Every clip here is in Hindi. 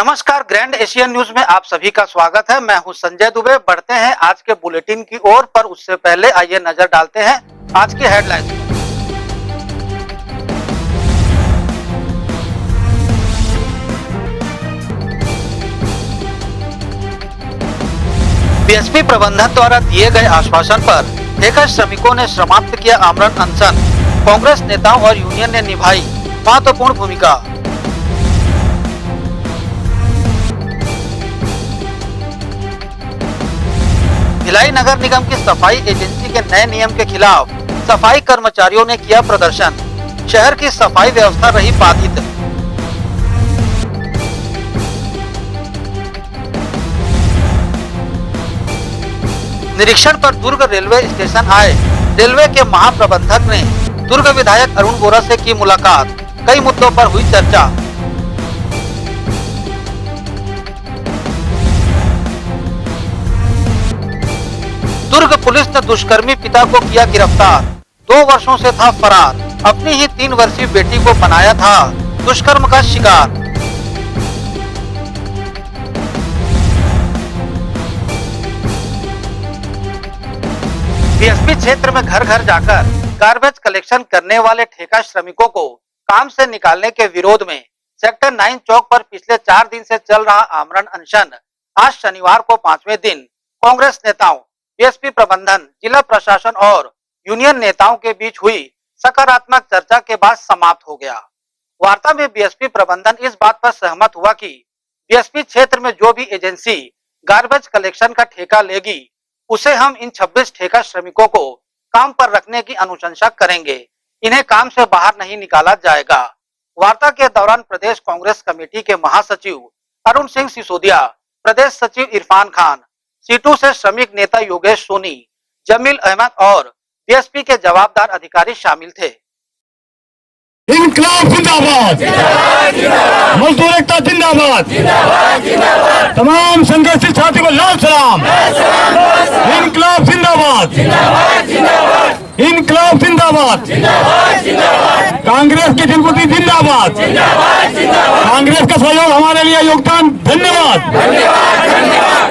नमस्कार, ग्रैंड एशियन न्यूज में आप सभी का स्वागत है। मैं हूं संजय दुबे। बढ़ते हैं आज के बुलेटिन की ओर, पर उससे पहले आइए नजर डालते हैं आज की हेडलाइंस पर। बीएसपी प्रबंधन द्वारा दिए गए आश्वासन पर ठेका श्रमिकों ने समाप्त किया आमरण अनशन। कांग्रेस नेताओं और यूनियन ने निभाई महत्वपूर्ण भूमिका। भिलाई नगर निगम की सफाई एजेंसी के नए नियम के खिलाफ सफाई कर्मचारियों ने किया प्रदर्शन। शहर की सफाई व्यवस्था रही बाधित। निरीक्षण पर दुर्ग रेलवे स्टेशन आए रेलवे के महाप्रबंधक ने दुर्ग विधायक अरुण वोरा से की मुलाकात। कई मुद्दों पर हुई चर्चा। दुर्ग पुलिस ने दुष्कर्मी पिता को किया गिरफ्तार। 2 वर्षों से था फरार। अपनी ही 3 वर्षीय बेटी को बनाया था दुष्कर्म का शिकार। बीएसपी क्षेत्र में घर घर जाकर गार्बेज कलेक्शन करने वाले ठेका श्रमिकों को काम से निकालने के विरोध में सेक्टर 9 चौक पर पिछले 4 दिन से चल रहा आमरण अनशन आज शनिवार को 5वें दिन कांग्रेस नेताओं, बीएसपी प्रबंधन, जिला प्रशासन और यूनियन नेताओं के बीच हुई सकारात्मक चर्चा के बाद समाप्त हो गया। वार्ता में बीएसपी प्रबंधन इस बात पर सहमत हुआ कि बीएसपी क्षेत्र में जो भी एजेंसी गार्बेज कलेक्शन का ठेका लेगी उसे हम इन 26 ठेका श्रमिकों को काम पर रखने की अनुशंसा करेंगे। इन्हें काम से बाहर नहीं निकाला जाएगा। वार्ता के दौरान प्रदेश कांग्रेस कमेटी के महासचिव अरुण सिंह सिसोदिया, प्रदेश सचिव इरफान खान, सीटू से श्रमिक नेता योगेश सोनी, जमील अहमद और बीएसपी के जवाबदार अधिकारी शामिल थे। इनकलाब जिंदाबाद, मजदूर एकता जिंदाबाद, तमाम संघर्षित साथियों को लाल सलाम। इनकलाब जिंदाबाद, इनकलाब जिंदाबाद, कांग्रेस की दिलबुद्धि जिंदाबाद, कांग्रेस का सहयोग हमारे लिए योगदान धन्यवाद।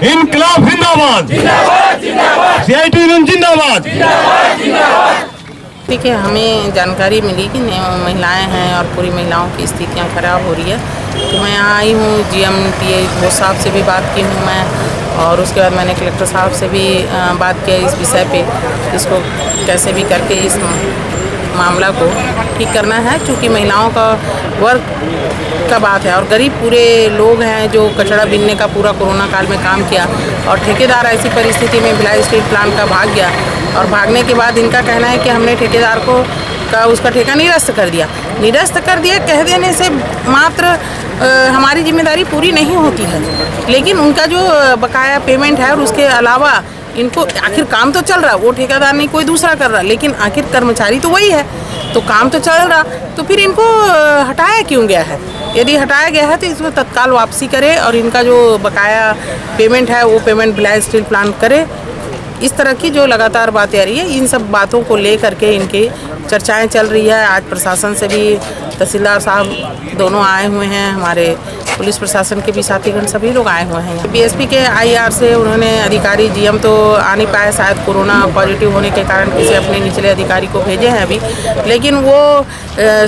इनकलाब जिंदाबाद, सीआईटी यूनियन जिंदाबाद। ठीक है, हमें जानकारी मिली कि महिलाएं हैं और पूरी महिलाओं की स्थितियां खराब हो रही है, तो मैं यहाँ आई हूँ। जीएमटीए घोष साहब से भी बात की हूँ मैं, और उसके बाद मैंने कलेक्टर साहब से भी बात किया इस विषय पे। इसको कैसे भी करके इस मामला को ठीक करना है, क्योंकि महिलाओं का वर्क का बात है और गरीब पूरे लोग हैं जो कचरा बीनने का पूरा कोरोना काल में काम किया, और ठेकेदार ऐसी परिस्थिति में भिलाई स्टील प्लांट का भाग गया, और भागने के बाद इनका कहना है कि हमने ठेकेदार को उसका ठेका निरस्त कर दिया। कह देने से मात्र हमारी जिम्मेदारी पूरी नहीं होती है, लेकिन उनका जो बकाया पेमेंट है और उसके अलावा इनको आखिर काम तो चल रहा, वो ठेकेदार नहीं कोई दूसरा कर रहा, लेकिन आखिर कर्मचारी तो वही है, तो काम तो चल रहा, तो फिर इनको हटाया क्यों गया है? यदि हटाया गया है तो इसको तत्काल वापसी करे और इनका जो बकाया पेमेंट है वो पेमेंट भिलाई स्टील प्लांट करे। इस तरह की जो लगातार बातें आ रही है, इन सब बातों को ले करके इनकी चर्चाएं चल रही है। आज प्रशासन से भी तहसीलदार साहब दोनों आए हुए हैं, हमारे पुलिस प्रशासन के भी साथीगण सभी लोग आए हुए हैं। बीएसपी के आईआर से उन्होंने अधिकारी, जीएम तो आ नहीं पाए, शायद कोरोना पॉजिटिव होने के कारण किसी अपने निचले अधिकारी को भेजे हैं अभी, लेकिन वो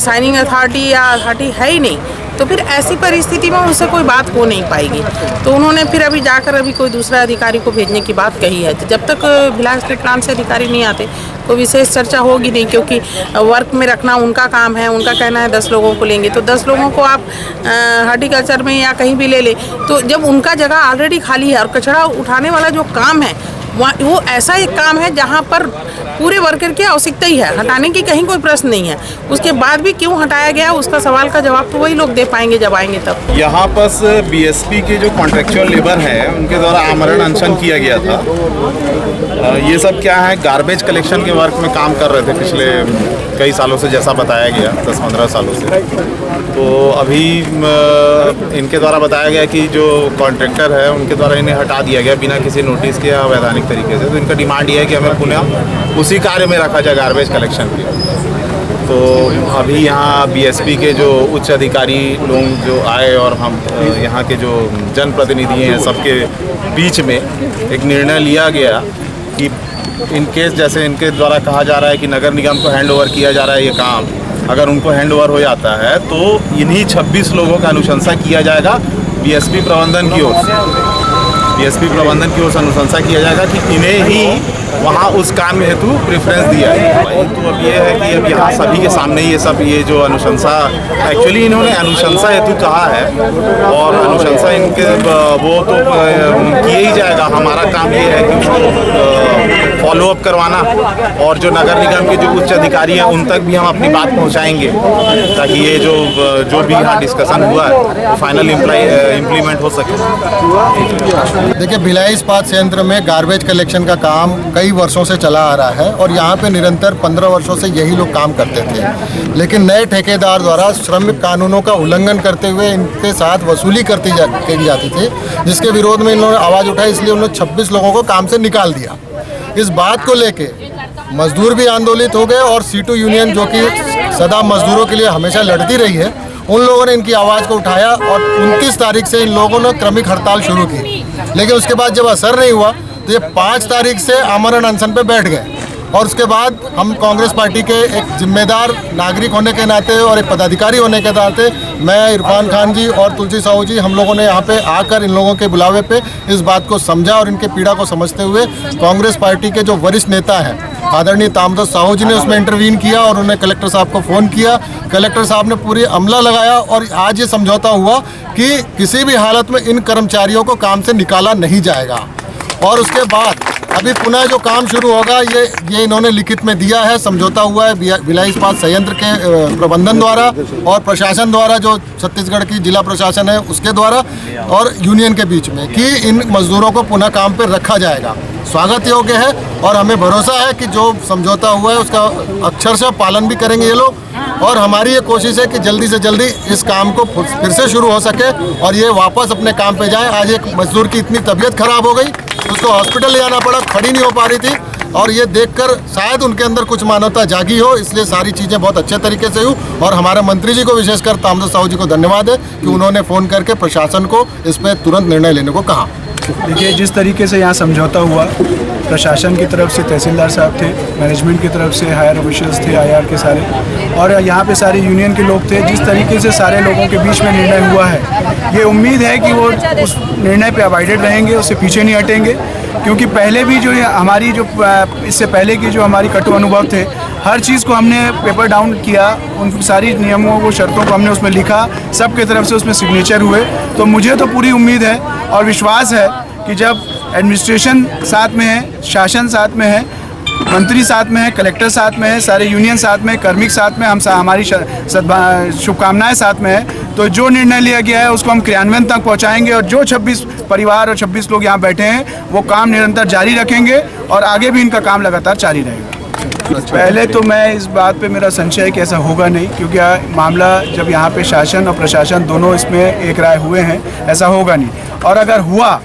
साइनिंग अथॉरिटी या अथॉरिटी है ही नहीं, तो फिर ऐसी परिस्थिति में उससे कोई बात हो नहीं पाएगी। तो उन्होंने फिर अभी जाकर अभी कोई दूसरा अधिकारी को भेजने की बात कही है। जब तक भिलाई स्टील प्लांट से अधिकारी नहीं आते कोई विशेष चर्चा होगी नहीं, क्योंकि वर्क में रखना उनका काम है। उनका कहना है 10 लोगों को लेंगे, तो 10 लोगों को आप हॉर्टिकल्चर में या कहीं भी ले ले, तो जब उनका जगह ऑलरेडी खाली है और कचरा उठाने वाला जो काम है वो ऐसा एक काम है जहाँ पर पूरे वर्कर की आवश्यकता ही है, हटाने की कहीं कोई प्रश्न नहीं है। उसके बाद भी क्यों हटाया गया उसका सवाल का जवाब तो वही लोग दे पाएंगे जब आएंगे तब। यहाँ पर बीएसपी के जो कॉन्ट्रेक्चुअल लेबर हैं उनके द्वारा आमरण अनशन किया गया था। ये सब क्या है, गार्बेज कलेक्शन के वर्क में काम कर रहे थे पिछले कई सालों से, जैसा बताया गया 10-15 सालों से। तो अभी इनके द्वारा बताया गया कि जो कॉन्ट्रैक्टर है उनके द्वारा इन्हें हटा दिया गया बिना किसी नोटिस के या वैधानिक तरीके से। तो इनका डिमांड ये है कि हमें पुनः उसी कार्य में रखा जाए, गार्बेज कलेक्शन के। तो अभी यहाँ बीएसपी के जो उच्च अधिकारी लोग जो आए और हम यहाँ के जो जनप्रतिनिधि हैं सबके बीच में एक निर्णय लिया गया कि इन केस जैसे इनके द्वारा कहा जा रहा है कि नगर निगम को हैंड ओवर किया जा रहा है ये काम, अगर उनको हैंड ओवर हो जाता है तो इन्हीं 26 लोगों का अनुशंसा किया जाएगा बीएसपी प्रबंधन की ओर से अनुशंसा किया जाएगा कि इन्हें ही वहाँ उस काम हेतु प्रेफरेंस दिया है। तो अब ये है कि अब यहाँ सभी के सामने ये जो अनुशंसा, एक्चुअली इन्होंने अनुशंसा हेतु कहा है और अनुशंसा इनके वो तो किया ही जाएगा। हमारा काम ये है कि फॉलो अप करवाना और जो नगर निगम के जो उच्च अधिकारी हैं उन तक भी हम अपनी बात पहुँचाएंगे ताकि ये जो भी यहाँ डिस्कशन हुआ है फाइनल इम्प्लीमेंट हो सके। देखिए, भिलाई इस्पात संयंत्र में गार्बेज कलेक्शन का काम कई वर्षों से चला आ रहा है और यहाँ पे निरंतर 15 वर्षों से यही लोग काम करते थे, लेकिन नए ठेकेदार द्वारा श्रमिक कानूनों का उल्लंघन करते हुए इनके साथ वसूली करी जाती थी, जिसके विरोध में इन्होंने आवाज़ उठाई। इसलिए उन्होंने 26 लोगों को काम से निकाल दिया। इस बात को लेके मजदूर भी आंदोलित हो गए और C2 यूनियन, जो कि सदा मजदूरों के लिए हमेशा लड़ती रही है, उन लोगों ने इनकी आवाज़ को उठाया और 29 तारीख से इन लोगों ने क्रमिक हड़ताल शुरू की। लेकिन उसके बाद जब असर नहीं हुआ तो ये 5 तारीख से आमरण अनशन पे बैठ गए। और उसके बाद हम कांग्रेस पार्टी के एक जिम्मेदार नागरिक होने के नाते और एक पदाधिकारी होने के नाते मैं, इरफान खान जी और तुलसी साहू जी, हम लोगों ने यहाँ पे आकर इन लोगों के बुलावे पे इस बात को समझा और इनके पीड़ा को समझते हुए कांग्रेस पार्टी के जो वरिष्ठ नेता हैं आदरणीय तामदास साहू जी ने उसमें इंटरवीन किया और उन्होंने कलेक्टर साहब को फ़ोन किया। कलेक्टर साहब ने पूरी अमला लगाया और आज ये समझौता हुआ कि किसी भी हालत में इन कर्मचारियों को काम से निकाला नहीं जाएगा। और उसके बाद अभी पुनः जो काम शुरू होगा ये इन्होंने लिखित में दिया है। समझौता हुआ है भिलाई इस्पात संयंत्र के प्रबंधन द्वारा और प्रशासन द्वारा, जो छत्तीसगढ़ की जिला प्रशासन है उसके द्वारा, और यूनियन के बीच में कि इन मजदूरों को पुनः काम पर रखा जाएगा। स्वागत योग्य है और हमें भरोसा है कि जो समझौता हुआ है उसका अक्षरशः पालन भी करेंगे ये लोग। और हमारी ये कोशिश है कि जल्दी से जल्दी इस काम को फिर से शुरू हो सके और ये वापस अपने काम पे जाए। आज एक मजदूर की इतनी तबीयत खराब हो गई, उसको हॉस्पिटल ले जाना पड़ा, खड़ी नहीं हो पा रही थी, और ये देखकर शायद उनके अंदर कुछ मानवता जागी हो, इसलिए सारी चीज़ें बहुत अच्छे तरीके से हुई। और हमारे मंत्री जी को, विशेषकर तामदास साहू जी को धन्यवाद है कि उन्होंने फ़ोन करके प्रशासन को इस पर तुरंत निर्णय लेने को कहा। देखिए, जिस तरीके से यहाँ समझौता हुआ, प्रशासन की तरफ से तहसीलदार साहब थे, मैनेजमेंट की तरफ से हायर ऑफिशियल्स थे, IR के सारे, और यहाँ पे सारे यूनियन के लोग थे। जिस तरीके से सारे लोगों के बीच में निर्णय हुआ है, ये उम्मीद है कि वो उस निर्णय पे अबाइडेड रहेंगे, उससे पीछे नहीं हटेंगे। क्योंकि पहले भी जो हमारी जो इससे पहले की जो हमारी कटु अनुभव थे, हर चीज़ को हमने पेपर डाउन किया, उन सारी नियमों को, शर्तों को हमने उसमें लिखा, सबके तरफ से उसमें सिग्नेचर हुए। तो मुझे तो पूरी उम्मीद है और विश्वास है कि जब एडमिनिस्ट्रेशन साथ में है, शासन साथ में है, मंत्री साथ में है, कलेक्टर साथ में है, सारे यूनियन साथ में, कार्मिक साथ में, हमारी शुभकामनाएं साथ में है, तो जो निर्णय लिया गया है उसको हम क्रियान्वयन तक पहुंचाएंगे। और जो 26 परिवार और 26 लोग यहाँ बैठे हैं वो काम निरंतर जारी रखेंगे और आगे भी इनका काम लगातार जारी रहेगा। पहले तो मैं इस बात पे मेरा संशय है कि ऐसा होगा नहीं, क्योंकि मामला जब यहाँ पे शासन और प्रशासन दोनों इसमें एक राय हुए हैं, ऐसा होगा नहीं। और अगर हुआ,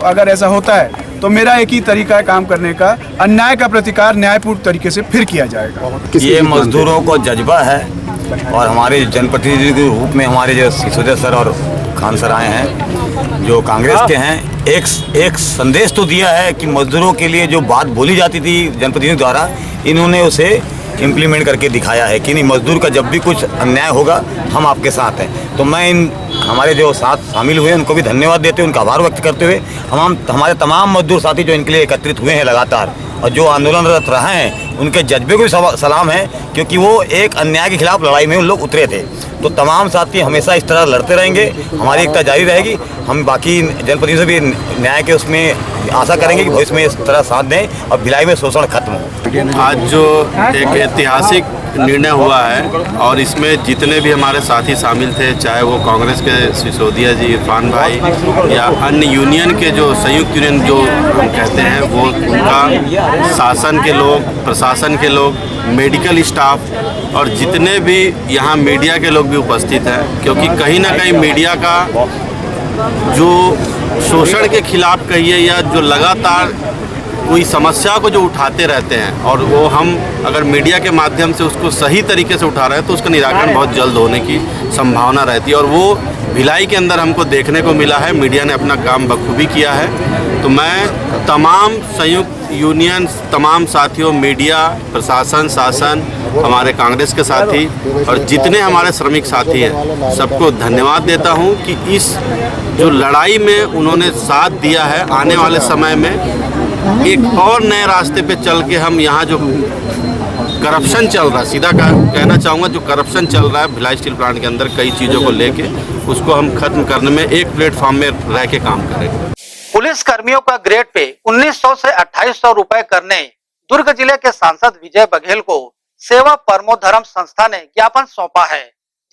अगर ऐसा होता है तो मेरा एक ही तरीका है काम करने का, अन्याय का प्रतिकार न्यायपूर्ण तरीके से फिर किया जाएगा। ये मजदूरों को जज्बा है और हमारे जनप्रतिनिधि के रूप में हमारे जो सिसोदिया सर और खान सर आए हैं जो कांग्रेस के हैं, एक संदेश तो दिया है कि मजदूरों के लिए जो बात बोली जाती थी जनप्रतिनिधि द्वारा, इन्होंने उसे इम्प्लीमेंट करके दिखाया है कि नहीं, मजदूर का जब भी कुछ अन्याय होगा हम आपके साथ हैं। तो मैं हमारे जो साथ शामिल हुए उनको भी धन्यवाद देते हुए, उनका आभार व्यक्त करते हुए, हमारे तमाम मजदूर साथी जो इनके लिए एकत्रित हुए हैं लगातार और जो आंदोलनरत रहे हैं, उनके जज्बे को भी सलाम है, क्योंकि वो एक अन्याय के खिलाफ लड़ाई में उन लोग उतरे थे। तो तमाम साथी हमेशा इस तरह लड़ते रहेंगे, हमारी एकता जारी रहेगी। हम बाकी जनप्रतिनिधियों से भी न्याय के उसमें आशा करेंगे कि भविष्य में इस तरह साथ दें और भिलाई में शोषण खत्म हो। आज जो एक ऐतिहासिक निर्णय हुआ है और इसमें जितने भी हमारे साथी शामिल थे, चाहे वो कांग्रेस के सिसोदिया जी, इरफान भाई या अन्य यूनियन के जो संयुक्त यूनियन जो हम कहते हैं, वो उनका शासन के लोग, प्रशासन के लोग, मेडिकल स्टाफ और जितने भी यहाँ मीडिया के लोग भी उपस्थित हैं, क्योंकि कहीं ना कहीं मीडिया का जो शोषण के खिलाफ कहिए या जो लगातार कोई समस्या को जो उठाते रहते हैं और वो हम अगर मीडिया के माध्यम से उसको सही तरीके से उठा रहे हैं तो उसका निराकरण बहुत जल्द होने की संभावना रहती है। और वो भिलाई के अंदर हमको देखने को मिला है। मीडिया ने अपना काम बखूबी किया है। तो मैं तमाम संयुक्त यूनियन, तमाम साथियों, मीडिया, प्रशासन, शासन, हमारे कांग्रेस के साथी और जितने हमारे श्रमिक साथी हैं, सबको धन्यवाद देता हूं कि इस जो लड़ाई में उन्होंने साथ दिया है। आने वाले समय में एक और नए रास्ते पे चल के हम यहाँ जो करप्शन चल रहा है, सीधा कहना चाहूँगा, जो करप्शन चल रहा है भिलाई स्टील प्लांट के अंदर कई चीज़ों को लेके, उसको हम खत्म करने में एक प्लेटफॉर्म में रह के काम करेंगे। पुलिस कर्मियों का ग्रेड पे 1900 से 2800 रुपए करने दुर्ग जिले के सांसद विजय बघेल को सेवा परमो धर्म संस्था ने ज्ञापन सौंपा है,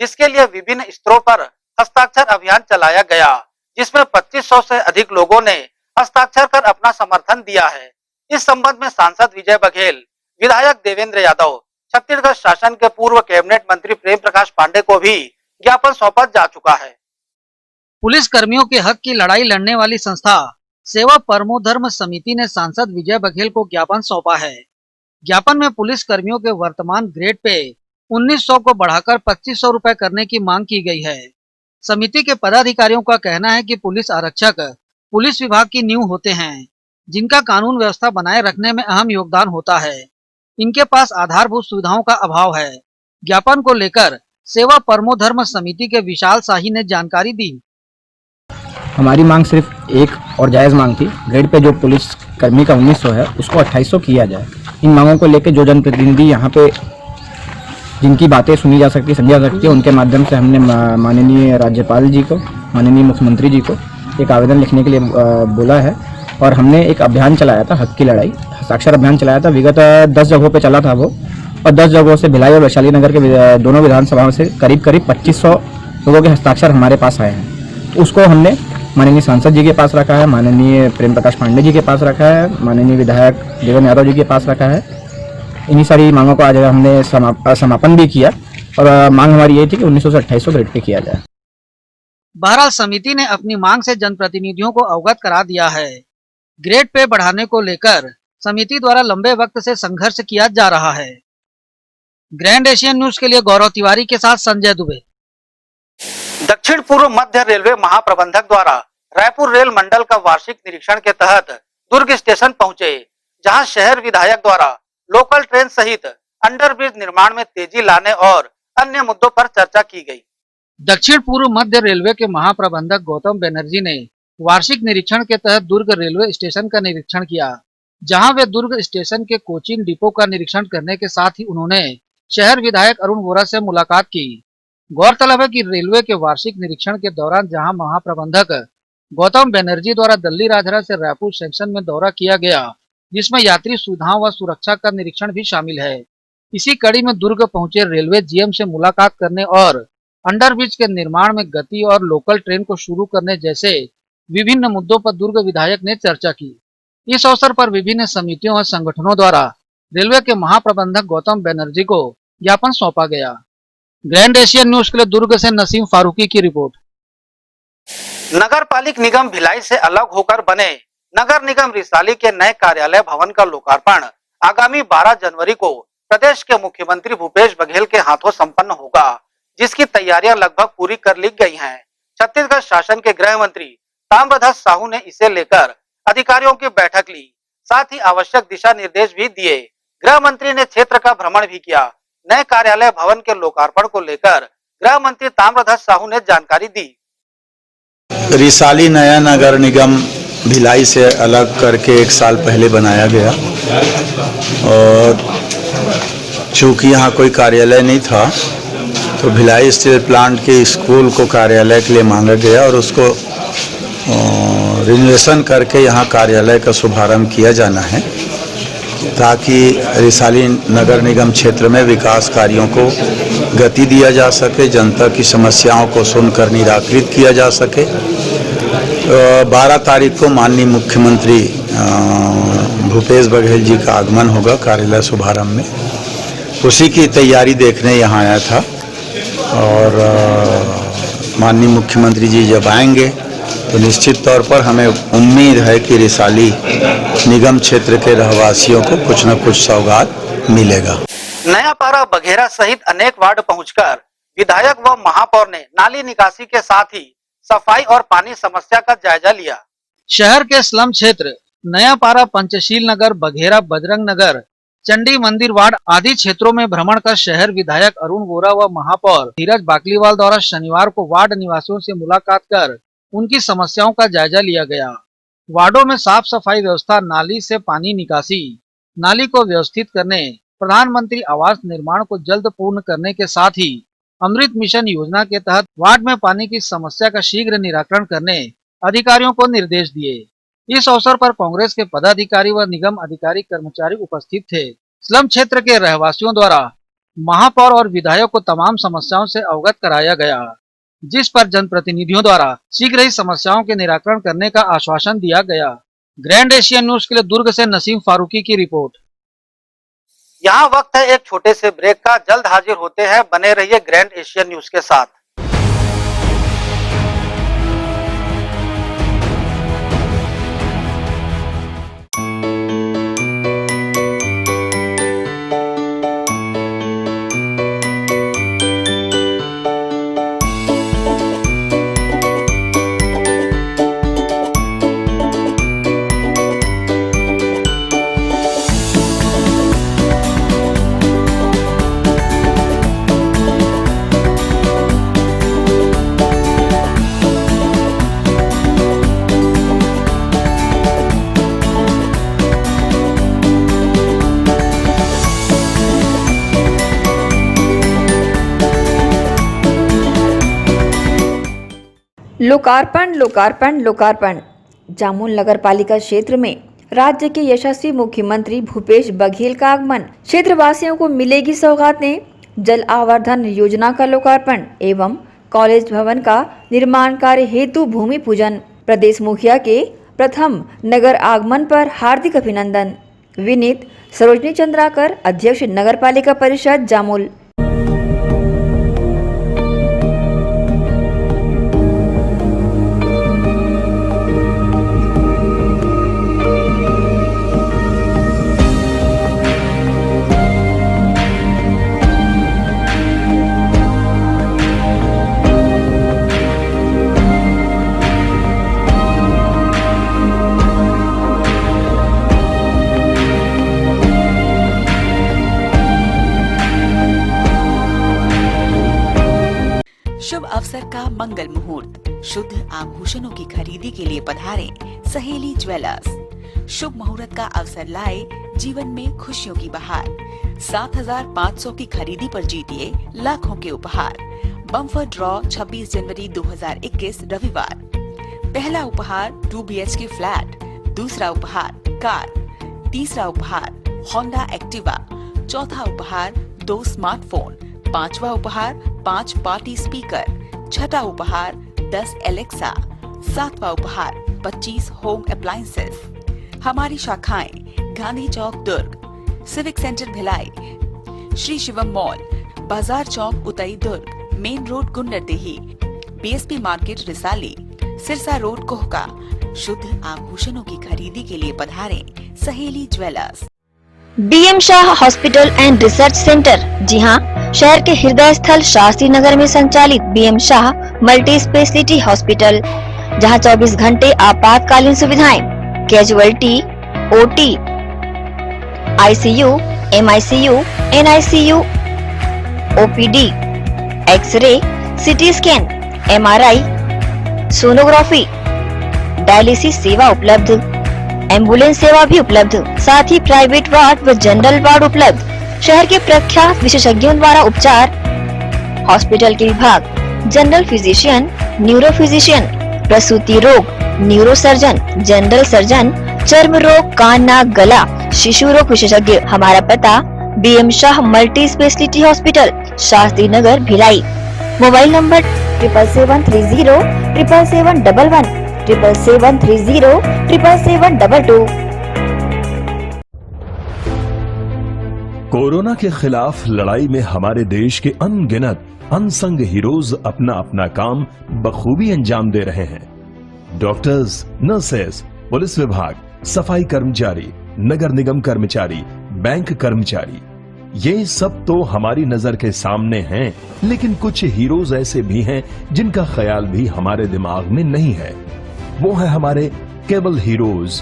जिसके लिए विभिन्न स्तरों पर हस्ताक्षर अभियान चलाया गया, जिसमें 2500 से अधिक लोगों ने हस्ताक्षर कर अपना समर्थन दिया है। इस संबंध में सांसद विजय बघेल, विधायक देवेंद्र यादव, छत्तीसगढ़ शासन के पूर्व कैबिनेट मंत्री प्रेम प्रकाश पांडे को भी ज्ञापन सौंपा जा चुका है। पुलिस कर्मियों के हक की लड़ाई लड़ने वाली संस्था सेवा परमो धर्म समिति ने सांसद विजय बघेल को ज्ञापन सौंपा है। ज्ञापन में पुलिस कर्मियों के वर्तमान ग्रेड पे 1900 को बढ़ाकर 2500 रुपए करने की मांग की गई है। समिति के पदाधिकारियों का कहना है कि पुलिस आरक्षक पुलिस विभाग की नींव होते हैं, जिनका कानून व्यवस्था बनाए रखने में अहम योगदान होता है। इनके पास आधारभूत सुविधाओं का अभाव है। ज्ञापन को लेकर सेवा परमो धर्म समिति के विशाल शाही ने जानकारी दी। हमारी मांग सिर्फ एक और जायज़ मांग थी, ग्रेड पे जो पुलिस कर्मी का 1900 है उसको 2800 किया जाए। इन मांगों को लेकर जो जनप्रतिनिधि यहाँ पे जिनकी बातें सुनी जा सकती, समझी जा सकती है, उनके माध्यम से हमने माननीय राज्यपाल जी को, माननीय मुख्यमंत्री जी को एक आवेदन लिखने के लिए बोला है। और हमने एक अभियान चलाया था, हक की लड़ाई, हस्ताक्षर अभियान चलाया था। विगत 10 जगहों पे चला था वो, और 10 जगहों से भिलाई और वैशाली नगर के दोनों विधानसभाओं से करीब 2500 लोगों के हस्ताक्षर हमारे पास आए हैं। उसको हमने माननीय सांसद जी के पास रखा है, माननीय प्रेम प्रकाश पांडे जी के पास रखा है, माननीय विधायक देवेंद्र यादव जी के पास रखा है। इन्हीं सारी मांगों को आज हमने समापन भी किया और मांग हमारी ये थी कि 1900 से 2800 ग्रेड पे किया जाए। बहरहाल समिति ने अपनी मांग से जनप्रतिनिधियों को अवगत करा दिया है। ग्रेड पे बढ़ाने को लेकर समिति द्वारा लंबे वक्त से संघर्ष किया जा रहा है। ग्रैंड एशियन न्यूज के लिए गौरव तिवारी के साथ संजय दुबे। दक्षिण पूर्व मध्य रेलवे महाप्रबंधक द्वारा रायपुर रेल मंडल का वार्षिक निरीक्षण के तहत दुर्ग स्टेशन पहुंचे, जहां शहर विधायक द्वारा लोकल ट्रेन सहित अंडरब्रिज निर्माण में तेजी लाने और अन्य मुद्दों पर चर्चा की गई। दक्षिण पूर्व मध्य रेलवे के महाप्रबंधक गौतम बनर्जी ने वार्षिक निरीक्षण के तहत दुर्ग रेलवे स्टेशन का निरीक्षण किया, जहां वे दुर्ग स्टेशन के कोचिंग डिपो का निरीक्षण करने के साथ ही उन्होंने शहर विधायक अरुण वोरा से मुलाकात की। गौरतलब है कि रेलवे के वार्षिक निरीक्षण के दौरान जहां महाप्रबंधक गौतम बनर्जी द्वारा दिल्ली राजहरा से रायपुर सेक्शन में दौरा किया गया, जिसमें यात्री सुविधाओं व सुरक्षा का निरीक्षण भी शामिल है। इसी कड़ी में दुर्ग पहुंचे रेलवे जीएम से मुलाकात करने और अंडरब्रिज के निर्माण में गति और लोकल ट्रेन को शुरू करने जैसे विभिन्न मुद्दों पर दुर्ग विधायक ने चर्चा की। इस अवसर पर विभिन्न समितियों और संगठनों द्वारा रेलवे के महाप्रबंधक गौतम बनर्जी को ज्ञापन सौंपा गया। ग्रैंड एशियन न्यूज के लिए दुर्ग से नसीम फारूकी की रिपोर्ट। नगर पालिक निगम भिलाई से अलग होकर बने नगर निगम रिसाली के नए कार्यालय भवन का लोकार्पण आगामी 12 जनवरी को प्रदेश के मुख्यमंत्री भूपेश बघेल के हाथों संपन्न होगा, जिसकी तैयारियां लगभग पूरी कर ली गई हैं। छत्तीसगढ़ शासन के गृह मंत्री ताम्रध्वज साहू ने इसे लेकर अधिकारियों की बैठक ली, साथ ही आवश्यक दिशा निर्देश भी दिए। गृह मंत्री ने क्षेत्र का भ्रमण भी किया। नए कार्यालय भवन के लोकार्पण को लेकर गृह मंत्री ताम्रध्वज साहू ने जानकारी दी। रिसाली नया नगर निगम भिलाई से अलग करके 1 साल पहले बनाया गया, और चूँकि यहाँ कोई कार्यालय नहीं था तो भिलाई स्टील प्लांट के स्कूल को कार्यालय के लिए मांगा गया और उसको रिनोवेशन करके यहाँ कार्यालय का शुभारंभ किया जाना है, ताकि रिसाली नगर निगम क्षेत्र में विकास कार्यों को गति दिया जा सके, जनता की समस्याओं को सुनकर निराकृत किया जा सके। 12 तारीख को माननीय मुख्यमंत्री भूपेश बघेल जी का आगमन होगा कार्यालय शुभारंभ में। उसी की तैयारी देखने यहाँ आया था, और माननीय मुख्यमंत्री जी जब आएंगे तो निश्चित तौर पर हमें उम्मीद है कि रिसाली निगम क्षेत्र के रहवासियों को कुछ न कुछ सौगात मिलेगा। नया पारा बघेरा सहित अनेक वार्ड पहुंचकर विधायक व महापौर ने नाली निकासी के साथ ही सफाई और पानी समस्या का जायजा लिया। शहर के स्लम क्षेत्र नया पारा, पंचशील नगर, बघेरा, बजरंग नगर, चंडी मंदिर वार्ड आदि क्षेत्रों में भ्रमण कर शहर विधायक अरुण वोरा व महापौर धीरज बाकलीवाल द्वारा शनिवार को वार्ड निवासियों से मुलाकात कर उनकी समस्याओं का जायजा लिया गया। वार्डों में साफ सफाई व्यवस्था, नाली से पानी निकासी, नाली को व्यवस्थित करने, प्रधानमंत्री आवास निर्माण को जल्द पूर्ण करने के साथ ही अमृत मिशन योजना के तहत वार्ड में पानी की समस्या का शीघ्र निराकरण करने अधिकारियों को निर्देश दिए। इस अवसर पर कांग्रेस के पदाधिकारी व निगम अधिकारी कर्मचारी उपस्थित थे। स्लम क्षेत्र के रहवासियों द्वारा महापौर और विधायक को तमाम समस्याओं से अवगत कराया गया, जिस पर जनप्रतिनिधियों द्वारा शीघ्र ही समस्याओं के निराकरण करने का आश्वासन दिया गया। ग्रैंड एशियन न्यूज के लिए दुर्ग से नसीम फारूकी की रिपोर्ट। यहाँ वक्त है एक छोटे से ब्रेक का, जल्द हाजिर होते हैं, बने रहिए ग्रैंड एशियन न्यूज के साथ। लोकार्पण लोकार्पण लोकार्पण। जामुन नगर पालिका क्षेत्र में राज्य के यशस्वी मुख्यमंत्री भूपेश बघेल का आगमन। क्षेत्रवासियों को मिलेगी सौगातें। जल आवर्धन योजना का लोकार्पण एवं कॉलेज भवन का निर्माण कार्य हेतु भूमि पूजन। प्रदेश मुखिया के प्रथम नगर आगमन पर हार्दिक अभिनंदन। विनीत सरोजनी चंद्राकर, अध्यक्ष नगर पालिका परिषद जामुल। शुभ अवसर का मंगल मुहूर्त, शुद्ध आभूषणों की खरीदी के लिए पधारें सहेली ज्वेलर्स। शुभ मुहूर्त का अवसर लाए जीवन में खुशियों की बहार। 7,500 की खरीदी पर जीतिए लाखों के उपहार। बम्पर ड्रॉ 26 जनवरी 2021 रविवार। पहला उपहार 2 BHK फ्लैट, दूसरा उपहार कार, तीसरा उपहार होंडा एक्टिवा, चौथा उपहार 2 स्मार्टफोन, पांचवा उपहार 5 पार्टी स्पीकर, छठा उपहार 10 एलेक्सा, सातवां उपहार 25 होम अप्लायंसेस। हमारी शाखाएं गांधी चौक Durg, civic centre Bhilai, Shri Shivam mall, बाजार चौक Utai Durg, main road Gunderdehi, BSP market Risali, Sirsa road Kohka. शुद्ध आभूषणों की खरीदी के लिए पधारें Saheli jewellers. BM Shah hospital and research centre. जी हाँ, शहर के हृदय स्थल शास्त्री नगर में संचालित BM Shah multi speciality hospital, जहां 24 घंटे आपातकालीन सुविधाएं, casualty, OT, ICU, MICU, NICU, OPD, X ray, CT scan, MRI, sonography, dialysis सेवा उपलब्ध, एम्बुलेंस सेवा भी उपलब्ध, साथ ही प्राइवेट वार्ड व जनरल वार्ड उपलब्ध। शहर के प्रख्यात विशेषज्ञों द्वारा उपचार। हॉस्पिटल के विभाग जनरल फिजिशियन, न्यूरो फिजिशियन, प्रसूति रोग, न्यूरो सर्जन, जनरल सर्जन, चर्म रोग, कान नाक गला, शिशु रोग विशेषज्ञ। हमारा पता BM Shah multi speciality hospital, Shastri Nagar Bhilai. Mobile number 7730 77711 7730 77722। Corona के खिलाफ लड़ाई में हमारे देश के अनगिनत अनसंग हीरोज अपना अपना काम बखूबी अंजाम दे रहे हैं। डॉक्टर्स, नर्सेस, पुलिस विभाग, सफाई कर्मचारी, नगर निगम कर्मचारी, बैंक कर्मचारी, ये सब तो हमारी नजर के सामने हैं, लेकिन कुछ हीरोज ऐसे भी हैं जिनका ख्याल भी हमारे दिमाग में नहीं है। वो है हमारे केबल हीरोज।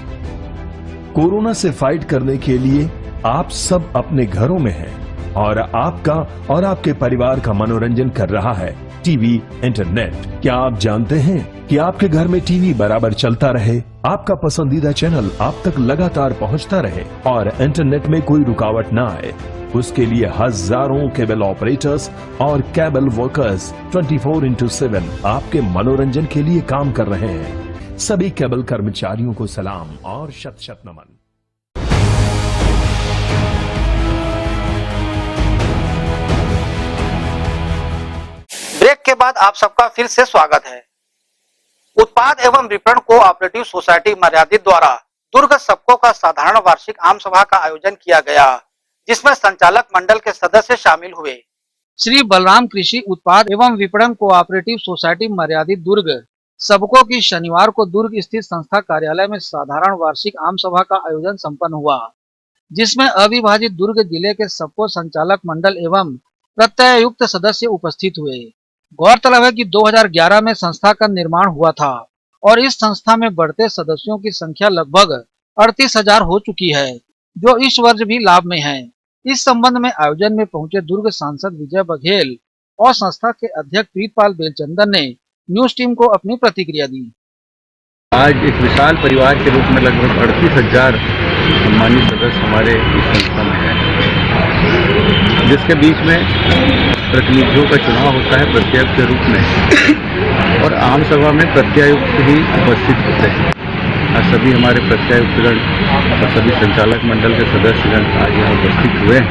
कोरोना से फाइट करने के लिए आप सब अपने घरों में हैं और आपका और आपके परिवार का मनोरंजन कर रहा है टीवी, इंटरनेट। क्या आप जानते हैं कि आपके घर में टीवी बराबर चलता रहे, आपका पसंदीदा चैनल आप तक लगातार पहुंचता रहे और इंटरनेट में कोई रुकावट ना आए? उसके लिए हजारों केबल ऑपरेटर्स और केबल वर्कर्स 24/7 आपके मनोरंजन के लिए काम कर रहे हैं। सभी केबल कर्मचारियों को सलाम और शत शत नमन। ब्रेक के बाद आप सबका फिर से स्वागत है। उत्पाद एवं विपणन कोऑपरेटिव सोसाइटी मर्यादित द्वारा दुर्ग सबको का साधारण वार्षिक आम सभा का आयोजन किया गया, जिसमें संचालक मंडल के सदस्य शामिल हुए। श्री बलराम कृषि उत्पाद एवं विपणन कोऑपरेटिव सोसाइटी मर्यादित दुर्ग सबको की शनिवार को दुर्ग स्थित संस्था कार्यालय में साधारण वार्षिक आम सभा का आयोजन संपन्न हुआ, जिसमें अविभाजित दुर्ग जिले के सबको संचालक मंडल एवं प्रत्ययुक्त सदस्य उपस्थित हुए। गौरतलब है कि 2011 में संस्था का निर्माण हुआ था और इस संस्था में बढ़ते सदस्यों की संख्या लगभग 38,000 हो चुकी है, जो इस वर्ष भी लाभ में है। इस संबंध में आयोजन में पहुंचे दुर्ग सांसद विजय बघेल और संस्था के अध्यक्ष प्रीतपाल बेलचंदन ने न्यूज टीम को अपनी प्रतिक्रिया दी। आज एक विशाल परिवार के रूप में लगभग 38,000 सम्मानित सदस्य हमारे इस संस्था में हैं, जिसके बीच में प्रतिनिधियों का चुनाव होता है प्रत्यायुक्त के रूप में और आम सभा में प्रत्यायुक्त ही उपस्थित होते हैं। आज सभी हमारे प्रत्यायुक्तगण और सभी संचालक मंडल के सदस्यगण आज यहाँ उपस्थित हुए हैं।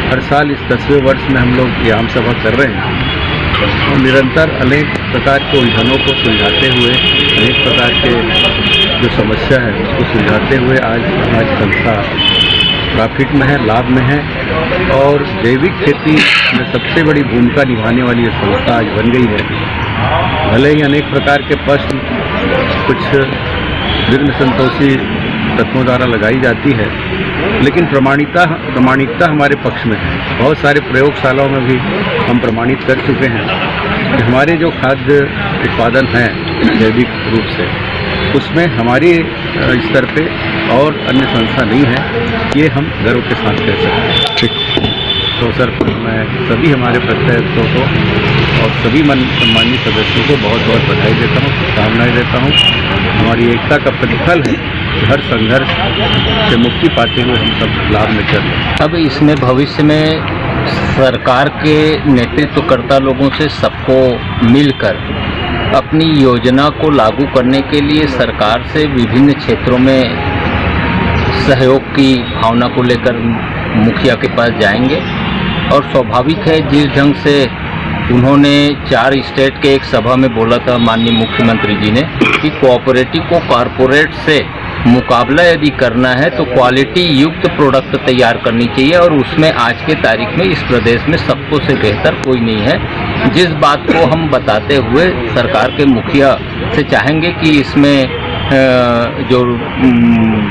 हर साल इस 10वें वर्ष में हम लोग ये आम सभा कर रहे हैं और निरंतर अनेक प्रकार के उलझनों को सुलझाते हुए, अनेक प्रकार के जो समस्या है उसको सुलझाते हुए आज हमारी संस्था प्रॉफिट में है, लाभ में है और जैविक खेती में सबसे बड़ी भूमिका निभाने वाली ये संस्था आज बन गई है। भले ही अनेक प्रकार के प्रश्न कुछ विघ्न संतोषी तत्वों द्वारा लगाई जाती है, लेकिन प्रमाणिकता हमारे पक्ष में है। बहुत सारे प्रयोगशालाओं में भी हम प्रमाणित कर चुके हैं कि हमारे जो खाद्य उत्पादन हैं जैविक रूप से, उसमें हमारे स्तर पे और अन्य संस्था नहीं है, ये हम गर्व के साथ कह सकते हैं। तो सर, मैं सभी हमारे प्रत्यायुक्तों को और सभी सम्मानित सदस्यों को बहुत बहुत बधाई देता हूँ, शुभकामनाएं देता हूँ। हमारी एकता का प्रतिफल है कि हर संघर्ष से मुक्ति पाते हुए हम सब लाभ में चल रहे हैं। अब इसमें भविष्य में सरकार के नेतृत्वकर्ता लोगों से सबको मिलकर अपनी योजना को लागू करने के लिए सरकार से विभिन्न क्षेत्रों में सहयोग की भावना को लेकर मुखिया के पास जाएंगे और स्वाभाविक है जिस ढंग से उन्होंने 4 स्टेट के एक सभा में बोला था माननीय मुख्यमंत्री जी ने कि कोऑपरेटिव को कॉरपोरेट से मुकाबला यदि करना है तो क्वालिटी युक्त प्रोडक्ट तैयार करनी चाहिए और उसमें आज के तारीख में इस प्रदेश में सबको से बेहतर कोई नहीं है। जिस बात को हम बताते हुए सरकार के मुखिया से चाहेंगे कि इसमें जो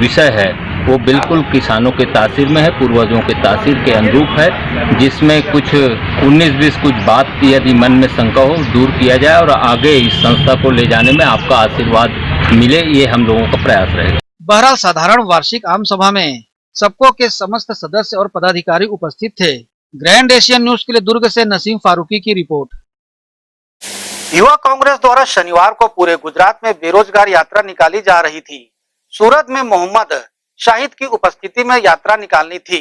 विषय है वो बिल्कुल किसानों के तासीर में है, पूर्वजों के तासीर के अनुरूप है, जिसमें कुछ 19-20 कुछ बात यदि मन में शंका हो दूर किया जाए और आगे इस संस्था को ले जाने में आपका आशीर्वाद मिले, ये हम लोगों का प्रयास रहेगा। बहरहाल साधारण वार्षिक आम सभा में सबको के समस्त सदस्य और पदाधिकारी उपस्थित थे। ग्रैंड एशियन न्यूज के लिए दुर्ग से नसीम फारूकी की रिपोर्ट। युवा कांग्रेस द्वारा शनिवार को पूरे गुजरात में बेरोजगार यात्रा निकाली जा रही थी। सूरत में मोहम्मद शाहिद की उपस्थिति में यात्रा निकालनी थी,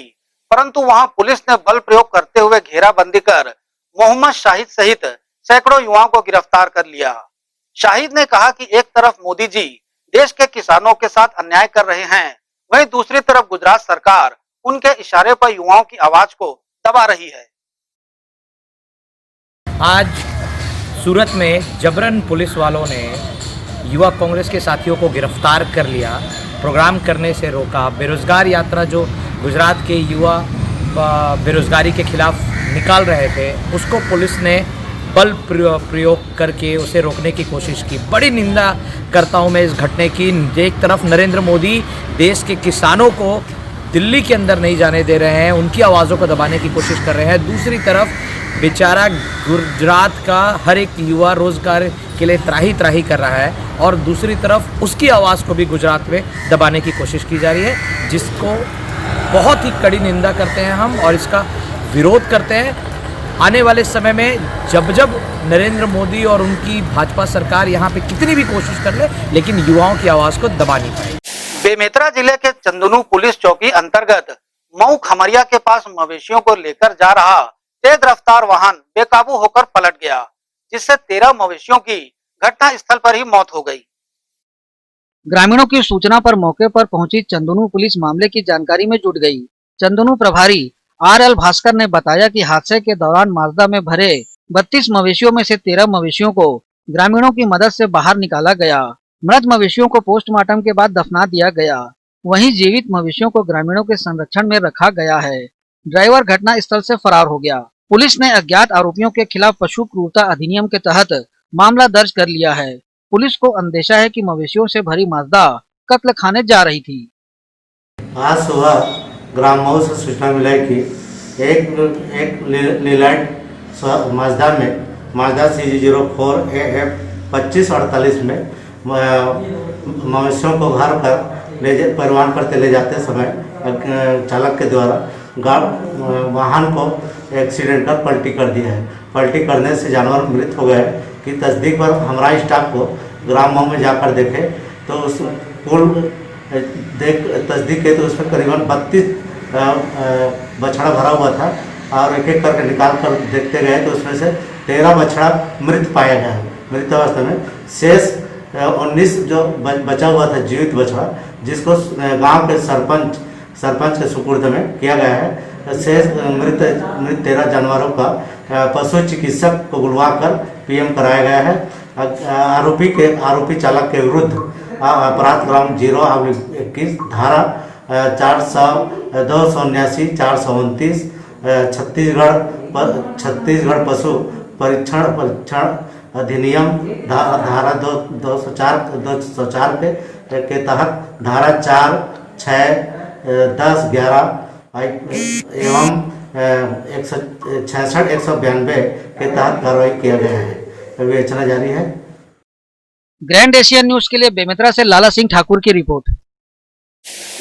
परंतु वहां पुलिस ने बल प्रयोग करते हुए घेराबंदी कर मोहम्मद शाहिद सहित सैकड़ों युवाओं को गिरफ्तार कर लिया। शाहिद ने कहा कि एक तरफ मोदी जी देश के किसानों के साथ अन्याय कर रहे हैं, वहीं दूसरी तरफ गुजरात सरकार उनके इशारे पर युवाओं की आवाज को दबा रही है। आज सूरत में जबरन पुलिस वालों ने युवा कांग्रेस के साथियों को गिरफ्तार कर लिया, प्रोग्राम करने से रोका। बेरोजगार यात्रा जो गुजरात के युवा बेरोजगारी के खिलाफ निकाल रहे थे उसको पुलिस ने बल प्रयोग करके उसे रोकने की कोशिश की। बड़ी निंदा करता हूं मैं इस घटने की। एक तरफ नरेंद्र मोदी देश के किसानों को दिल्ली के अंदर नहीं जाने दे रहे हैं, उनकी आवाज़ों को दबाने की कोशिश कर रहे हैं। दूसरी तरफ बेचारा गुजरात का हर एक युवा रोजगार के लिए त्राही त्राही कर रहा है और दूसरी तरफ उसकी आवाज़ को भी गुजरात में दबाने की कोशिश की जा रही है, जिसको बहुत ही कड़ी निंदा करते हैं हम और इसका विरोध करते हैं। आने वाले समय में जब जब नरेंद्र मोदी और उनकी भाजपा सरकार यहाँ पे कितनी भी कोशिश कर ले, लेकिन युवाओं की आवाज़ को दबा नहीं पाएगी। बेमेतरा जिले के चंदनू पुलिस चौकी अंतर्गत मऊ खमरिया के पास मवेशियों को लेकर जा रहा तेज रफ्तार वाहन बेकाबू होकर पलट गया, जिससे 13 मवेशियों की घटना स्थल पर ही मौत हो गई। ग्रामीणों की सूचना पर मौके पर पहुंची चंदनू पुलिस मामले की जानकारी में जुट गई। चंदनू प्रभारी RL भास्कर ने बताया कि हादसे के दौरान माजदा में भरे 32 मवेशियों में से 13 मवेशियों को ग्रामीणों की मदद से बाहर निकाला गया। मृत मवेशियों को पोस्टमार्टम के बाद दफना दिया गया। वहीं जीवित मवेशियों को ग्रामीणों के संरक्षण में रखा गया है। ड्राइवर घटना स्थल से फरार हो गया। पुलिस ने अज्ञात आरोपियों के खिलाफ पशु क्रूरता अधिनियम के तहत मामला दर्ज कर लिया है। पुलिस को अंदेशा है कि मवेशियों से भरी माजदा कत्ल खाने जा रही थी। आज सुबह ग्राम मऊ से सूचना मिला कि एक लीलैंड माजदा में माजदा CG04 AF 2548 में मवेशियों को घर पर परिवहन करते ले जाते समय चालक के द्वारा वाहन को एक्सीडेंट कर पलटी कर दिया है। पलटी करने से जानवर मृत हो गए कि तस्दीक पर हमारा स्टाफ को ग्राम मऊ में जाकर देखे तो उस पुल तस्दीक के तो उसमें करीबन 32 बछड़ा भरा हुआ था और एक एक करके निकाल कर देखते गए तो उसमें से 13 बछड़ा मृत पाया गया है। मृत अवस्था में शेष 19 जो बचा हुआ था जीवित बछड़ा, जिसको गांव के सरपंच के सुपुर्द में किया गया है। शेष मृत 13 जानवरों का पशु चिकित्सक को बुलवाकर PM कराया गया है। आरोपी चालक के विरुद्ध अपराध क्रम 0/21 धारा 279 429 छत्तीसगढ़ पशु परीक्षण अधिनियम धारा 204 के तहत धारा 4, 6, 10, 11 एवं 166, 192 के तहत कार्रवाई किया गया है। विवेचना जारी है। ग्रैंड एशियन न्यूज के लिए बेमेतरा से लाला सिंह ठाकुर की रिपोर्ट।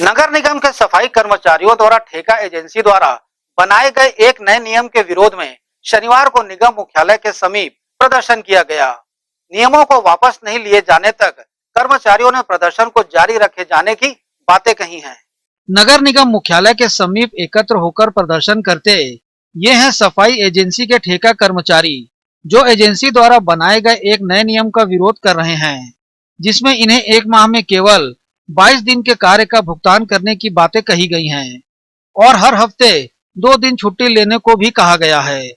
नगर निगम के सफाई कर्मचारियों द्वारा ठेका एजेंसी द्वारा बनाए गए एक नए नियम के विरोध में शनिवार को निगम मुख्यालय के समीप प्रदर्शन किया गया। नियमों को वापस नहीं लिए जाने तक कर्मचारियों ने प्रदर्शन को जारी रखे जाने की बातें कही हैं। नगर निगम मुख्यालय के समीप एकत्र होकर प्रदर्शन करते ये हैं सफाई एजेंसी के ठेका कर्मचारी, जो एजेंसी द्वारा बनाए गए एक नए नियम का विरोध कर रहे हैं, जिसमें इन्हें एक माह में केवल 22 दिन के कार्य का भुगतान करने की बातें कही गई हैं और हर हफ्ते 2 दिन छुट्टी लेने को भी कहा गया है।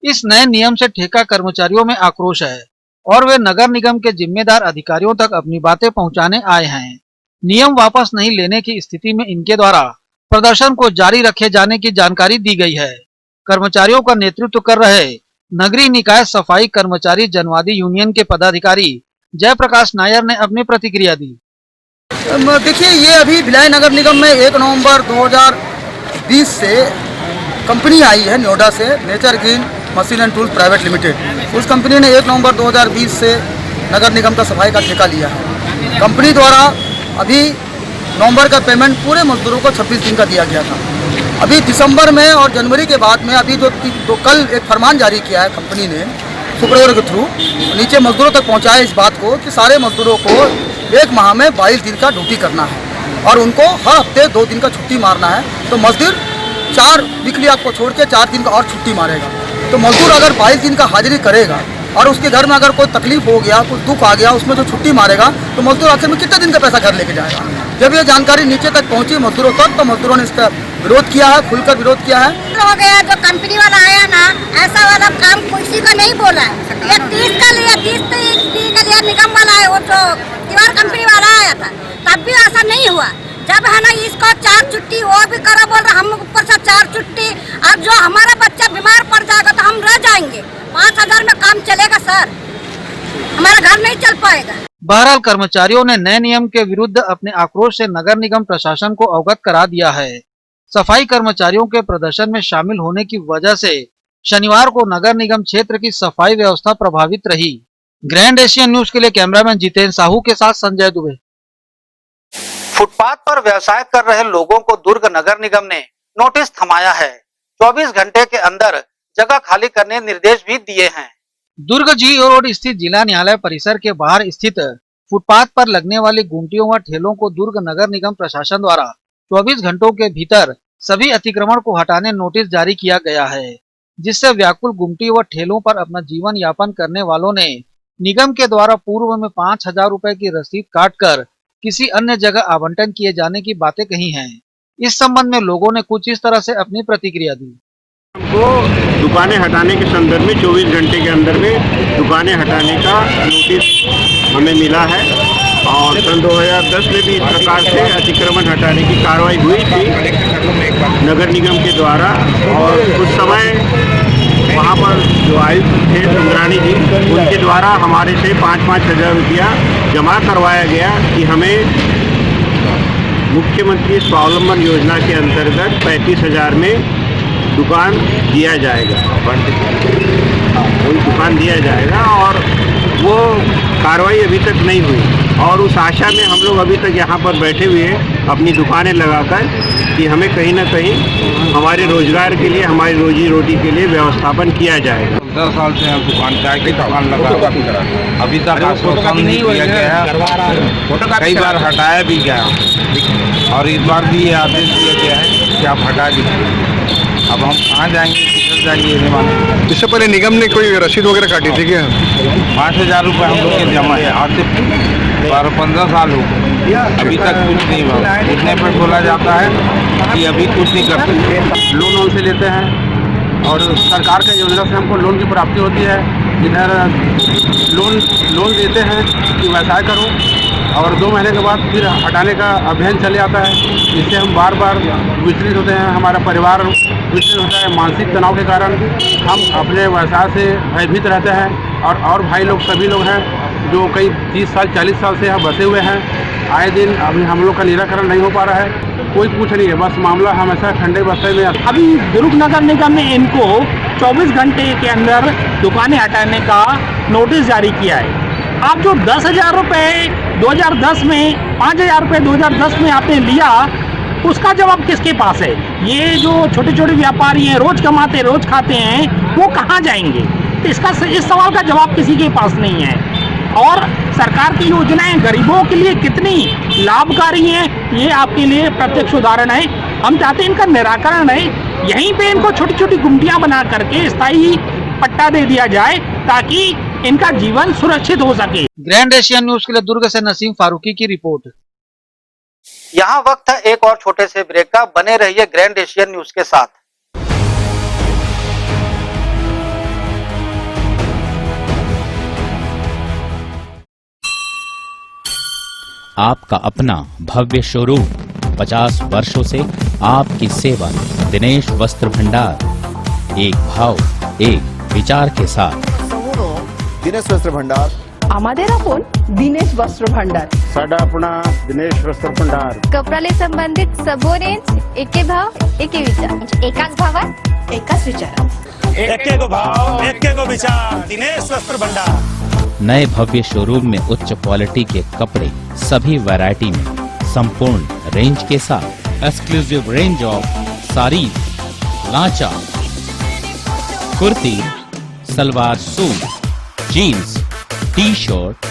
इस नए नियम से ठेका कर्मचारियों में आक्रोश है और वे नगर निगम के जिम्मेदार अधिकारियों तक अपनी बातें पहुंचाने आए हैं। नियम वापस नहीं लेने की स्थिति में इनके द्वारा प्रदर्शन को जारी रखे जाने की जानकारी दी गई है। कर्मचारियों का नेतृत्व कर रहे नगरीय निकाय सफाई कर्मचारी जनवादी यूनियन के पदाधिकारी जयप्रकाश नायर ने अपनी प्रतिक्रिया दी। देखिए, ये अभी भिलाई नगर निगम में 1 नवंबर 2020 से कंपनी आई है नोएडा से, nature green machine and tools private limited. उस कंपनी ने 1 नवंबर 2020 से नगर निगम का सफाई का ठेका लिया है। कंपनी द्वारा अभी नवंबर का पेमेंट पूरे मजदूरों को 26 दिन का दिया गया था। अभी दिसंबर में और जनवरी के बाद में अभी जो कल एक फरमान जारी किया है कंपनी ने सुपरवाइजर के थ्रू, नीचे मजदूरों तक पहुंचाया इस बात को कि सारे मजदूरों को 1 माह में 22 दिन का ड्यूटी करना है और उनको हर हफ्ते 2 दिन का छुट्टी मारना है। तो मजदूर 4 वीकली आपको छोड़ के 4 दिन का और छुट्टी मारेगा। तो मजदूर अगर 22 दिन का हाजिरी करेगा और उसके घर में अगर कोई तकलीफ हो गया, कुछ दुख आ गया, उसमें जो छुट्टी मारेगा तो मजदूर आखिर में कितने दिन का पैसा घर लेके जाएगा। जब ये जानकारी नीचे तक पहुंची मजदूरों तक, तो मजदूरों ने इसका विरोध किया है, खुलकर विरोध किया है। हो गया जो कंपनी वाला आया ना, ऐसा वाला काम किसी को नहीं बोला है। ये 30 का लिया, 30 का लिया निगम वाला है, वो जो दीवार कंपनी वाला आया था, तब भी ऐसा नहीं हुआ। जब है ना इसको 4 छुट्टी वो भी करो बोल रहा, हम ऊपर से 4 छुट्टी। अब जो हमारा बच्चा बीमार पड़ जाएगा तो हम रह जाएंगे। 5,000 में काम चलेगा सर? हमारा घर नहीं चल पाएगा। बहरहाल कर्मचारियों ने नए नियम के विरुद्ध अपने आक्रोश से नगर निगम प्रशासन को अवगत करा दिया है। सफाई कर्मचारियों के प्रदर्शन में शामिल होने की वजह से शनिवार को नगर निगम क्षेत्र की सफाई व्यवस्था प्रभावित रही। ग्रैंड एशियन न्यूज के लिए कैमरामैन जितेंद्र साहू के साथ संजय दुबे। फुटपाथ पर व्यवसाय कर रहे लोगों को दुर्ग नगर निगम ने नोटिस थमाया है। 24 घंटे के अंदर जगह खाली करने निर्देश भी दिए हैं। दुर्ग जी रोड स्थित जिला न्यायालय परिसर के बाहर स्थित फुटपाथ पर लगने वाली गुमटियों व ठेलों को दुर्ग नगर निगम प्रशासन द्वारा 24 घंटों के भीतर सभी अतिक्रमण को हटाने नोटिस जारी किया गया है, जिससे व्याकुल गुमटी व ठेलों पर अपना जीवन यापन करने वालों ने निगम के द्वारा पूर्व में 5,000 रुपए की रसीद काटकर किसी अन्य जगह आवंटन किए जाने की बातें कही हैं। इस संबंध में लोगों ने कुछ इस तरह से अपनी प्रतिक्रिया दी। हमको दुकानें हटाने के संदर्भ में 24 घंटे के अंदर में दुकानें हटाने का नोटिस हमें मिला है और सन 2010 में भी इस प्रकार से अतिक्रमण हटाने की कार्रवाई हुई थी नगर निगम के द्वारा। और उस समय वहाँ पर जो आयुक्त थे सुंदरानी जी, उनके द्वारा हमारे से 5-5 हज़ार रुपया जमा करवाया गया कि हमें मुख्यमंत्री स्वावलंबन योजना के अंतर्गत 35,000 में दुकान दिया जाएगा, वही दुकान दिया जाएगा। और वो कार्रवाई अभी तक नहीं हुई और उस आशा में हम लोग अभी तक यहाँ पर बैठे हुए हैं अपनी दुकानें लगाकर कि हमें कहीं ना कहीं हमारे रोजगार के लिए, हमारी रोजी रोटी के लिए व्यवस्थापन किया जाएगा। 10 साल से हम दुकान चाय की दुकान लगा, अभी तक आश्वासन नहीं दिया गया है, कई बार हटाया भी गया और इस बार भी ये आदेश दिया गया है कि आप हटा दीजिए। अब हम कहाँ जाएंगे, किधर जाएंगे? इससे पहले निगम ने कोई रसीद वगैरह काटी थी क्या? 5,000 रुपये हम लोग के जमा है, आज से 12-15 साल हो गए, अभी तक कुछ नहीं हुआ। इतने पर बोला जाता है कि अभी कुछ नहीं कर सकते। लोन उनसे लेते हैं और सरकार के योजना से हमको लोन की प्राप्ति होती है। इधर लोन देते हैं कि व्यवसाय करो और 2 महीने के बाद फिर हटाने का अभियान चले आता है, जिससे हम बार बार विचलित होते हैं, हमारा परिवार विचलित होता है। मानसिक तनाव के कारण हम अपने व्यवसाय से भयभीत रहते हैं और भाई लोग सभी लोग हैं जो कई 30 साल 40 साल से यहाँ बसे हुए हैं। आए दिन अभी हम लोग का निराकरण नहीं हो पा रहा है, कोई कुछ नहीं है, बस मामला हमेशा ठंडे बस्ते में। अभी दुर्ग नगर निगम ने इनको 24 घंटे के अंदर दुकानें हटाने का नोटिस जारी किया है। आप जो 10,000 रुपये 2010 में, 5,000 रुपये 2010 में आपने लिया, उसका जवाब किसके पास है? ये जो छोटे छोटे व्यापारी हैं, रोज कमाते रोज खाते हैं, वो कहाँ जाएंगे? तो इस सवाल का जवाब किसी के पास नहीं है। और सरकार की योजनाएं गरीबों के लिए कितनी लाभकारी हैं, ये आपके लिए प्रत्यक्ष उदाहरण है। हम चाहते हैं इनका निराकरण है, यहीं पे इनको छोटी छोटी गुमटियां बना करके स्थायी पट्टा दे दिया जाए ताकि इनका जीवन सुरक्षित हो सके। ग्रैंड एशियन न्यूज के लिए दुर्ग से नसीम फारूकी की रिपोर्ट। यहाँ वक्त है एक और छोटे से ब्रेक का, बने रहिए ग्रैंड एशियन न्यूज के साथ। आपका अपना भव्य शोरूम, 50 वर्षों से आपकी सेवा। दिनेश वस्त्र भंडार, एक भाव एक विचार के साथ। दिनेश वस्त्र भंडार, আমাদের আপন दिनेश वस्त्र भंडार, साडा अपना दिनेश वस्त्र भंडार। कपड्याला संबंधित सर्व रेंज, एके भाव एके विचार, एकाच भावात एकाच विचारात, एके को भाव एके को विचार। दिनेश वस्त्र भंडार। नए भव्य शोरूम में उच्च क्वालिटी के कपड़े सभी वैरायटी में, संपूर्ण रेंज के साथ। Exclusive range of saris, lancha, kurti, salwar suit, jeans, T shirt,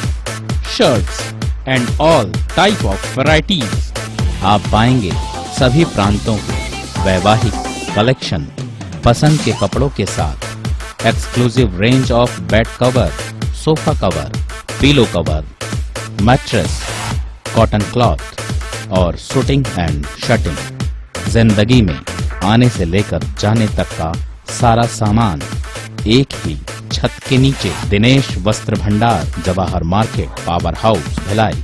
shirts and all type of varieties. आप पाएंगे सभी प्रांतों के वैवाहिक कलेक्शन पसंद के कपड़ों के साथ। Exclusive range of bed cover, sofa cover, pillow cover, mattress, cotton cloth और शूटिंग एंड शर्टिंग। जिंदगी में आने से लेकर जाने तक का सारा सामान एक ही छत के नीचे। Dinesh Vastra Bhandar, Jawahar market, power house, Bhilai.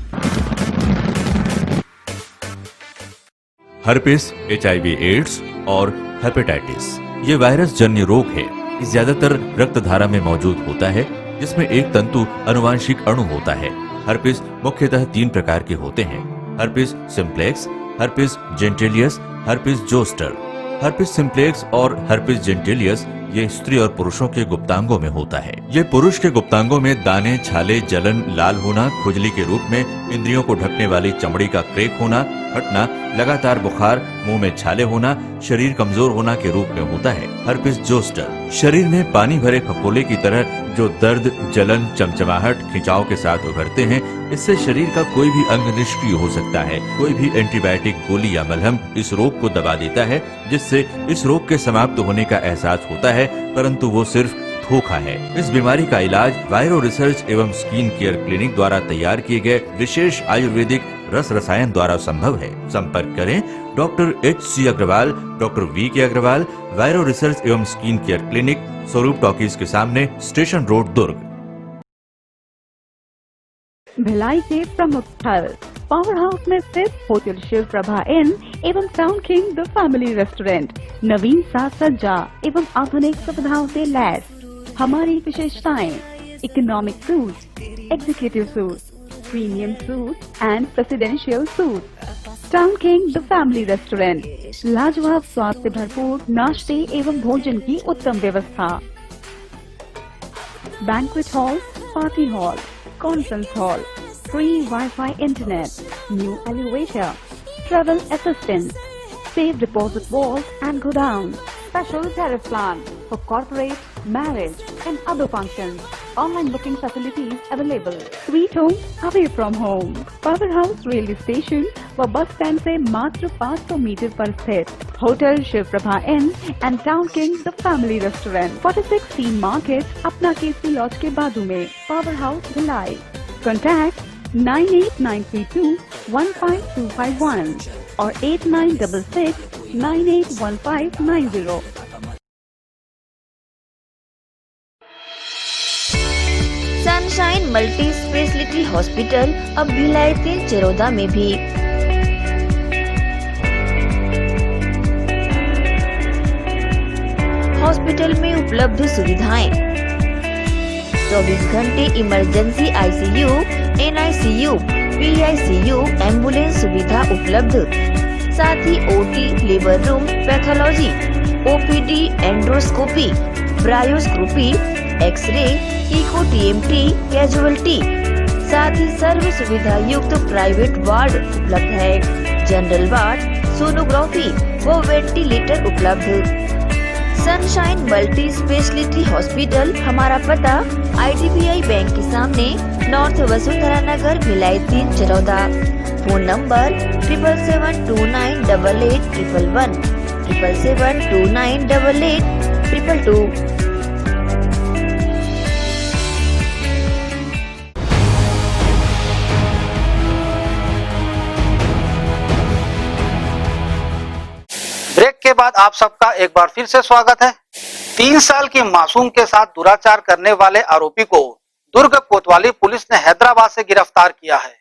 Herpes, HIV AIDS और हेपेटाइटिस ये वायरस जन्य रोग है ज्यादातर रक्त धारा में मौजूद होता है, जिसमें एक तंतु अनुवांशिक अणु होता है। हर्पिस मुख्यतः 3 प्रकार के होते हैं: herpes simplex, herpes genitalis, herpes zoster. Herpes simplex और हर्पिस जेंटिलियस ये स्त्री और पुरुषों के गुप्तांगों में होता है। ये पुरुष के गुप्तांगों में दाने, छाले, जलन, लाल होना, खुजली के रूप में, इंद्रियों को ढकने वाली चमड़ी का क्रेक होना, फटना, लगातार बुखार, मुंह में छाले होना, शरीर कमजोर होना के रूप में होता है। हर्पिस जोस्टर शरीर में पानी भरे फफोले की तरह जो दर्द, जलन, चमचमाहट, खिंचाव के साथ उभरते हैं। इससे शरीर का कोई भी अंग निष्क्रिय हो सकता है। कोई भी एंटीबायोटिक, गोली या मलहम इस रोग को दबा देता है, जिससे इस रोग के समाप्त होने का एहसास होता है, परंतु वो सिर्फ धोखा है। इस बीमारी का इलाज वायरो रिसर्च एवं स्किन केयर क्लिनिक द्वारा तैयार किए गए विशेष आयुर्वेदिक रस रसायन द्वारा संभव है। संपर्क करें doctor HC Agarwal, doctor VK Agarwal, viro research एवं skin care clinic, Swaroop talkies के सामने, स्टेशन रोड, दुर्ग। भिलाई के प्रमुख स्थल पावर हाउस में स्थित होटल शिव प्रभा इन एवं town king the family restaurant नवीन साज सज्जा एवं आधुनिक सुविधाओं से लैस। हमारी विशेषताएं: economic suite, executive suite, premium suite and presidential suite. Town king the family restaurant, लाजवाब स्वाद से भरपूर नाश्ते एवं भोजन की उत्तम व्यवस्था। Banquet hall, party hall, conference hall, free Wi-Fi internet, new elevator, travel assistance, safe deposit vault and godown, special tariff plan for corporate, marriage and other functions. Online booking facilities available. Sweet home away from home. Power House railway station व बस स्टैंड से मात्र 500 मीटर पर स्थित hotel Shiv Prabha inn and town king the family restaurant, 46 T market, Apna KC laws के बाजू में। Power house Bhilai. Contact 98932 15251 और 8966 981590। सनशाइन मल्टी स्पेशलिटी हॉस्पिटल अब भिलाई के चरोदा में भी। हॉस्पिटल में उपलब्ध सुविधाएं: 24 घंटे emergency ICU, NICU, PICU, ambulance सुविधा उपलब्ध। साथ ही OT, labour room, pathology, OPD, endoscopy, bronchoscopy, X ray, echo TMT, casualty. साथ ही सर्व सुविधा युक्त प्राइवेट वार्ड उपलब्ध है। जनरल वार्ड, सोनोग्राफी व वेंटिलेटर उपलब्ध। सनशाइन मल्टी स्पेशलिटी हॉस्पिटल, हमारा पता IDBI बैंक के सामने, north Vasundhara Nagar, Bhilai 3 Charoda. Phone number 7772988811, 7772988822। Break के बाद आप सबका एक बार फिर से स्वागत है। 3 साल की मासूम के साथ दुराचार करने वाले आरोपी को दुर्ग कोतवाली पुलिस ने हैदराबाद से गिरफ्तार किया है।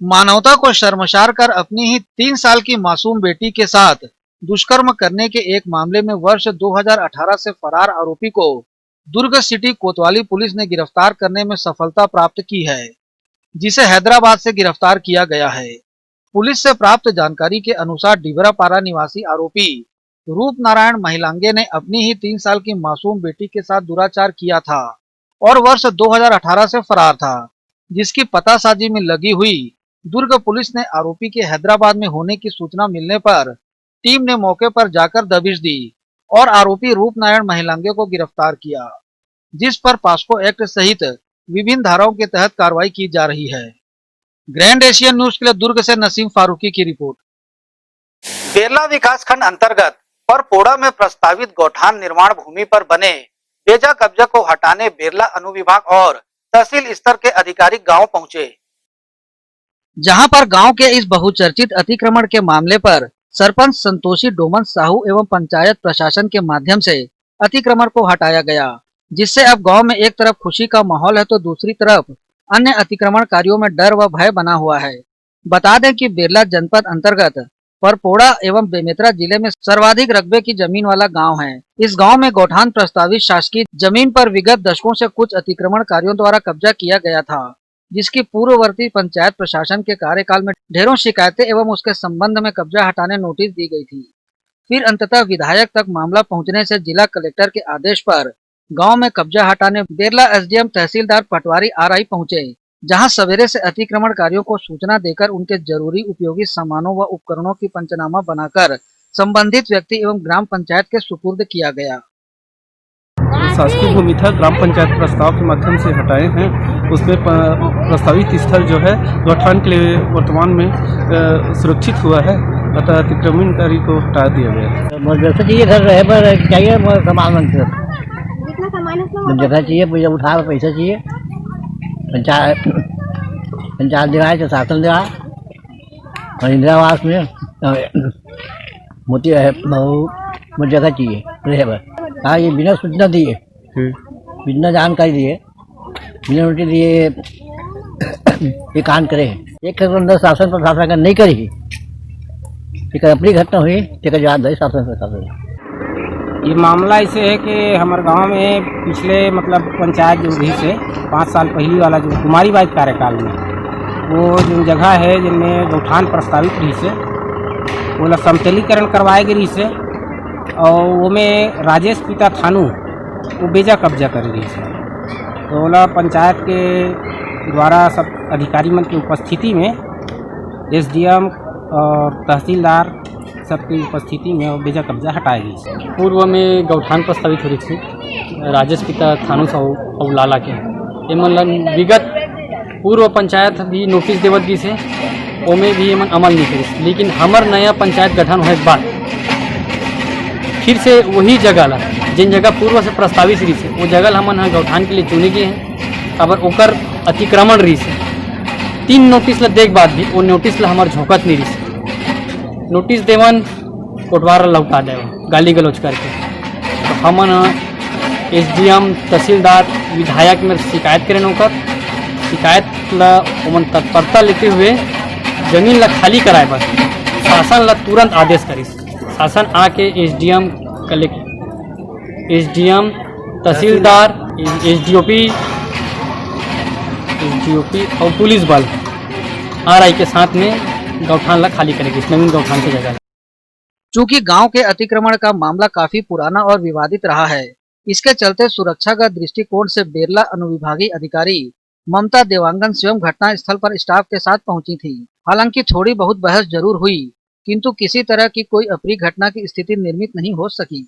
मानवता को शर्मसार कर अपनी ही 3 साल की मासूम बेटी के साथ दुष्कर्म करने के एक मामले में वर्ष 2018 से फरार आरोपी को दुर्ग सिटी कोतवाली पुलिस ने गिरफ्तार करने में सफलता प्राप्त की है, जिसे हैदराबाद से गिरफ्तार किया गया है। पुलिस से प्राप्त जानकारी के अनुसार डिबरापारा निवासी आरोपी रूप नारायण महिलांगे ने अपनी ही 3 साल की मासूम बेटी के साथ दुराचार किया था और वर्ष 2018 से फरार था, जिसकी पतासाजी में लगी हुई दुर्ग पुलिस ने आरोपी के हैदराबाद में होने की सूचना मिलने पर टीम ने मौके पर जाकर दबिश दी और आरोपी रूप नारायण महिलांगे को गिरफ्तार किया, जिस पर पास्को एक्ट सहित विभिन्न धाराओं के तहत कार्रवाई की जा रही है। ग्रैंड एशियन न्यूज के लिए दुर्ग से नसीम फारूकी की रिपोर्ट। बेरला विकास खंड अंतर्गत परपोड़ा में प्रस्तावित गौठान निर्माण भूमि पर बने बेजा कब्जे को हटाने बेरला अनुविभाग और तहसील स्तर के अधिकारी गांव पहुंचे, जहां पर गांव के इस बहुचर्चित अतिक्रमण के मामले पर सरपंच संतोषी डोमन साहू एवं पंचायत प्रशासन के माध्यम से अतिक्रमण को हटाया गया, जिससे अब गांव में एक तरफ खुशी का माहौल है तो दूसरी तरफ अन्य अतिक्रमणकारियों में डर व भय बना हुआ है। बता दें कि बेरला जनपद अंतर्गत परपोड़ा एवं बेमेतरा जिले में सर्वाधिक रकबे की जमीन वाला गांव है। इस गांव में गौठान प्रस्तावित शासकीय जमीन पर विगत दशकों से कुछ अतिक्रमणकारियों द्वारा कब्जा किया गया था, जिसकी पूर्ववर्ती पंचायत प्रशासन के कार्यकाल में ढेरों शिकायतें एवं उसके संबंध में कब्जा हटाने नोटिस दी गई थी। फिर अंततः विधायक तक मामला पहुंचने से जिला कलेक्टर के आदेश पर गांव में कब्जा हटाने बेरला एसडीएम तहसीलदार पटवारी आरआई पहुंचे, जहां सवेरे से अतिक्रमणकारियों को सूचना देकर उनके जरूरी उपयोगी सामानों व उपकरणों की पंचनामा बनाकर संबंधित व्यक्ति एवं ग्राम पंचायत के सुपुर्द किया गया। शासकीय भूमि था, ग्राम पंचायत प्रस्ताव के माध्यम से हटाए हैं। उसमें प्रस्तावित स्थल जो है गौठान के लिए वर्तमान में सुरक्षित हुआ है, अतः अतिक्रमणकारी को हटा दिया गया है। जैसे चाहिए घर रहे पर चाहिए सामान जगह चाहिए, मुझे उठा पैसा चाहिए, पंचायत दे रहा है, शासन दे रहा है, और इंदिरा आवास में मोती है, वो जगह चाहिए रहे पर। हाँ, ये बिना सूचना दिए, बिना जानकारी दिए, बिना नोटिस दिए ये कांड करे। एक अंदर शासन प्रशासन का नहीं करेगी, एक अपनी घटना हुई, एक जवाब दे शासन प्रशासन। ये मामला ऐसे है कि हमारे गांव में पिछले मतलब पंचायत जो रही से 5 साल पहली वाला जो कुमारी बाई कार्यकाल में वो जो जगह है जिनमें गौठान प्रस्तावित रही से वो समतलीकरण करवाए गई से, और वो में राजेश पिता थानू वो बेजा कब्जा कर रही से। तो बोला पंचायत के द्वारा सब अधिकारी मन की उपस्थिति में एसडीएम और तहसीलदार सबकी उपस्थिति में वो बेजा कब्जा हटाएगी। पूर्व में गौठान प्रस्तावित हो रही थी राजेश पिता थानू और लाला के, ये मतलब विगत पूर्व पंचायत भी नोटिस देवत दी से ओमे भी एमन अमल नहीं करी, लेकिन हमार नया पंचायत गठन होने के बाद फिर से वही जगह ला जिन जगह पूर्व से प्रस्तावित रही से वो जगह हमन गौठान के लिए चुने गए हैं। अब ओकर अतिक्रमण रही से 3 नोटिस ला देख बाद भी वो नोटिस ला हमार झोंकत नहीं रही से, नोटिस देवन कोटवार लौटा देवन गाली गलौज करके। तो हमन एसडीएम तहसीलदार विधायक में शिकायत करें, ओकर शिकायत ला ओमन तत्परता लेते हुए जमीन ला खाली कराए पर शासन ला तुरंत आदेश करी। शासन आके एसडीएम तहसीलदार एसडीओपी और पुलिस बल आरआई के साथ में गौठान ला खाली करेगी, इस नवीन गौठान की जगह। चूंकि गांव के अतिक्रमण का मामला काफी पुराना और विवादित रहा है, इसके चलते सुरक्षा का दृष्टिकोण से बेरला अनुविभागीय अधिकारी ममता देवांगन स्वयं घटना स्थल पर स्टाफ के साथ पहुंची थी। हालांकि थोड़ी बहुत बहस जरूर हुई, किंतु किसी तरह की कोई अप्रिय घटना की स्थिति निर्मित नहीं हो सकी।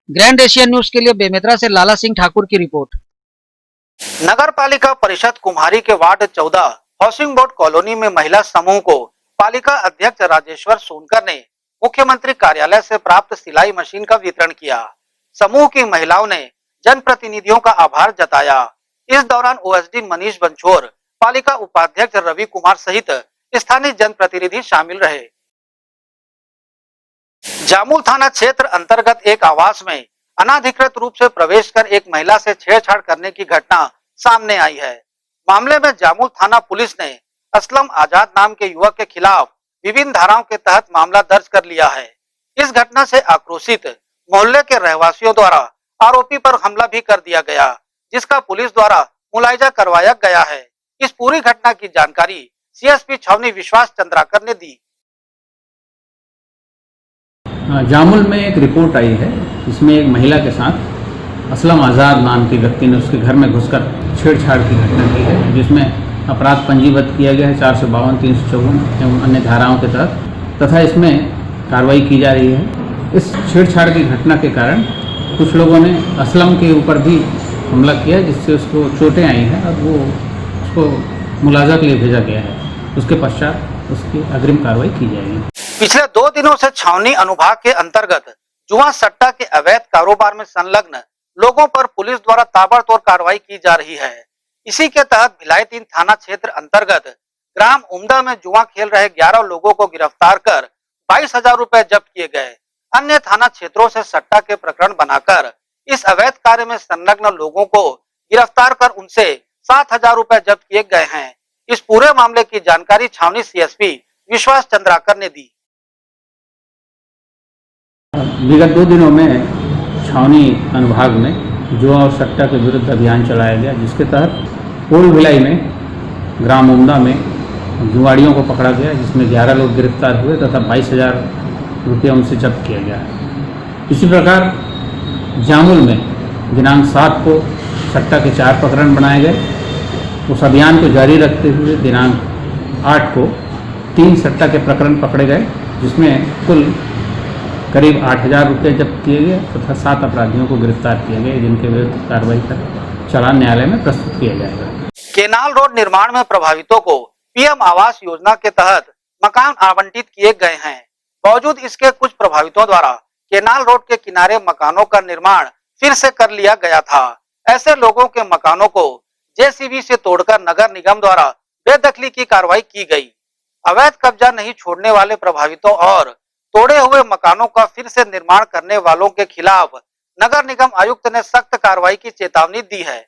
ग्रैंड एशियन न्यूज के लिए बेमेतरा से लाला सिंह ठाकुर की रिपोर्ट। नगर पालिका परिषद कुम्हारी के वार्ड 14 हाउसिंग बोर्ड कॉलोनी में महिला समूह को पालिका अध्यक्ष राजेश्वर सोनकर ने मुख्यमंत्री कार्यालय से प्राप्त सिलाई मशीन का वितरण किया। समूह की महिलाओं ने जनप्रतिनिधियों का आभार जताया। इस दौरान ओएसडी मनीष बंछोर, पालिका उपाध्यक्ष रवि कुमार सहित स्थानीय जनप्रतिनिधि शामिल रहे। जामुल थाना क्षेत्र अंतर्गत एक आवास में अनाधिकृत रूप से प्रवेश कर एक महिला से छेड़छाड़ करने की घटना सामने आई है। मामले में जामुल थाना पुलिस ने असलम आजाद नाम के युवक के खिलाफ विभिन्न धाराओं के तहत मामला दर्ज कर लिया है। इस घटना से आक्रोशित मोहल्ले के रहवासियों द्वारा आरोपी पर हमला भी कर दिया गया, जिसका पुलिस द्वारा मुलायजा करवाया गया है। इस पूरी घटना की जानकारी सीएसपी छावनी विश्वास चंद्राकर ने दी। जामुल में एक रिपोर्ट आई है, इसमें एक महिला के साथ असलम आज़ाद नाम के व्यक्ति ने उसके घर में घुसकर छेड़छाड़ की घटना की है, जिसमें अपराध पंजीबद्ध किया गया है 452, 354 एवं अन्य धाराओं के तहत, तथा इसमें कार्रवाई की जा रही है। इस छेड़छाड़ की घटना के कारण कुछ लोगों ने असलम के ऊपर भी हमला किया, जिससे उसको चोटें आई हैं और वो उसको मुलाजा के लिए भेजा गया है। उसके पश्चात उसकी अग्रिम कार्रवाई की जाएगी। पिछले 2 दिनों से छावनी अनुभाग के अंतर्गत जुआ सट्टा के अवैध कारोबार में संलग्न लोगों पर पुलिस द्वारा ताबड़तोड़ कार्रवाई की जा रही है। इसी के तहत भिलाई 3 थाना क्षेत्र अंतर्गत ग्राम उम्दा में जुआ खेल रहे 11 लोगों को गिरफ्तार कर 22,000 रुपए जब्त किए गए। अन्य थाना क्षेत्रों से सट्टा के प्रकरण बनाकर इस अवैध कार्य में संलग्न लोगों को गिरफ्तार कर उनसे 7,000 रुपए जब्त किए गए हैं। इस पूरे मामले की जानकारी छावनी सीएसपी विश्वास चंद्राकर ने दी। विगत 2 दिनों में छावनी अनुभाग में जुआ और सट्टा के विरुद्ध अभियान चलाया गया, जिसके तहत पोल भिलाई में ग्राम उमदा में जुआड़ियों को पकड़ा गया, जिसमें 11 लोग गिरफ्तार हुए तथा 22,000 रुपये उनसे जब्त किया गया। इसी प्रकार जामुल में दिनांक 7 को सट्टा के 4 प्रकरण बनाए गए। उस अभियान को जारी रखते हुए दिनांक 8 को 3 सट्टा के प्रकरण पकड़े गए, जिसमें कुल करीब 8,000 रुपये जब्त किए गए तथा 7 अपराधियों को गिरफ्तार किए गए, जिनके विरुद्ध कार्रवाई कर चालान न्यायालय में प्रस्तुत किया जाएगा। केनाल रोड निर्माण में प्रभावितों को पीएम आवास योजना के तहत मकान आवंटित किए गए हैं। बावजूद इसके कुछ प्रभावितों द्वारा केनाल रोड के किनारे मकानों का निर्माण फिर से कर लिया गया था। ऐसे लोगों के मकानों को जेसीबी से तोड़कर नगर निगम द्वारा बेदखली की कार्रवाई की गई। अवैध कब्जा नहीं छोड़ने वाले प्रभावितों और तोड़े हुए मकानों का फिर से निर्माण करने वालों के खिलाफ नगर निगम आयुक्त ने सख्त कार्रवाई की चेतावनी दी है।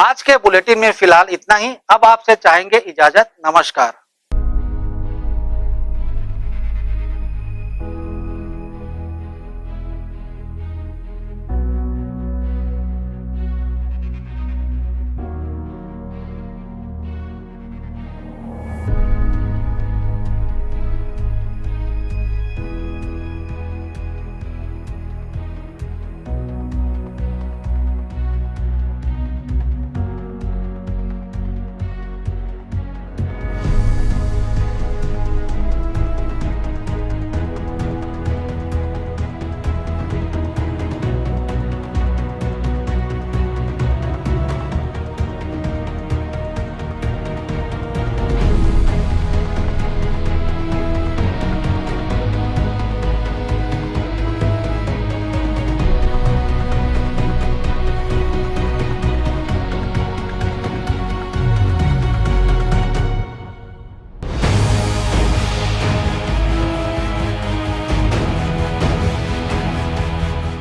आज के बुलेटिन में फिलहाल इतना ही। अब आपसे चाहेंगे इजाजत। नमस्कार।